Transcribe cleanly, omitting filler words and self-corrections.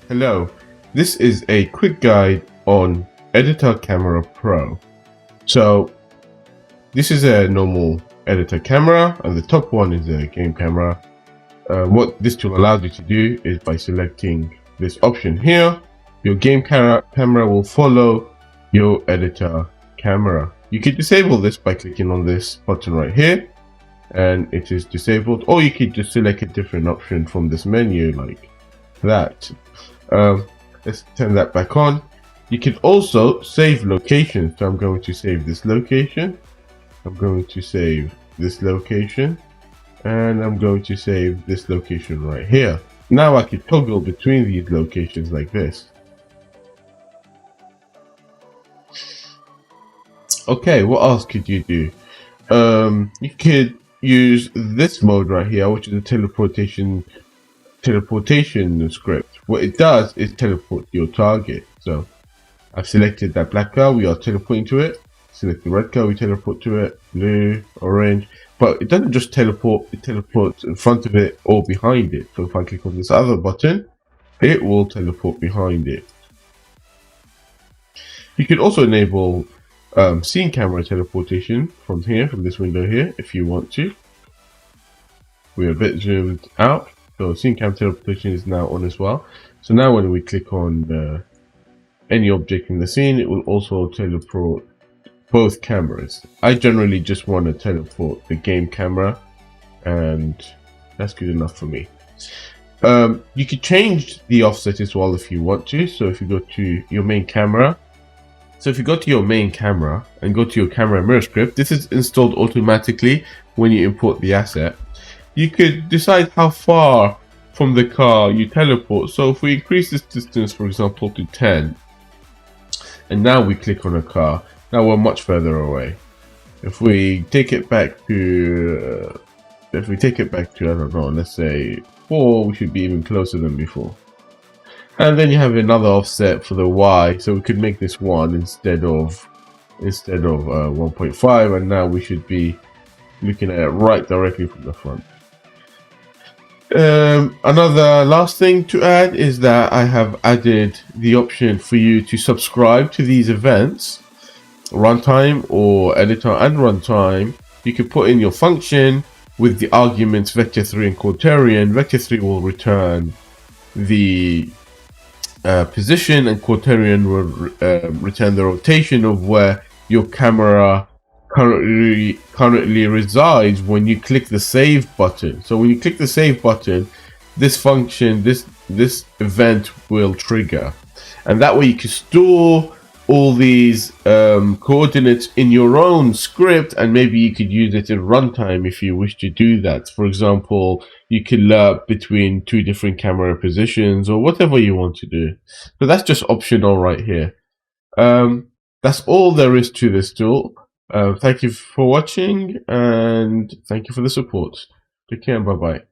Hello, this is a quick guide on Editor Camera Pro. So this is a normal editor camera and the top one is a game camera. What this tool allows you to do is by selecting this option here, your game camera will follow your editor camera. You can disable this by clicking on this button right here and it is disabled, or you could just select a different option from this menu like that. Let's turn that back on. You can also save locations. So I'm going to save this location, I'm going to save this location, and I'm going to save this location right here. Now I can toggle between these locations like this. Okay, what else could you do? You could use this mode right here, which is a teleportation script. What it does is teleport your target. So I've selected that black car, we are teleporting to it. Select the red car, we teleport to it. Blue, orange, but it doesn't just teleport, it teleports in front of it or behind it. So if I click on this other button, it will teleport behind it. You can also enable scene camera teleportation from here, from this window here, if you want to. We're a bit zoomed out, so scene cam teleportation is now on as well. So now when we click on any object in the scene, it will also teleport both cameras. I generally just want to teleport the game camera, and that's good enough for me. You could change the offset as well if you want to. So if you go to your main camera, and go to your camera mirror script, this is installed automatically when you import the asset. You could decide how far from the car you teleport. So if we increase this distance, for example, to 10, and now we click on a car, now we're much further away. If we take it back to, I don't know, let's say 4, we should be even closer than before. And then you have another offset for the Y, so we could make this 1 instead of 1.5, and now we should be looking at it right directly from the front. Another last thing to add is that I have added the option for you to subscribe to these events, runtime or editor and runtime. You can put in your function with the arguments vector3 and quaternion. Vector3 will return the position, and quaternion will return the rotation of where your camera currently resides when you click the save button. So when you click the save button, this function, this event will trigger, and that way you can store all these coordinates in your own script, and maybe you could use it in runtime if you wish to do that. For example, you could lerp between 2 different camera positions or whatever you want to do. So that's just optional right here. That's all there is to this tool. Thank you for watching, and thank you for the support. Take care and bye bye.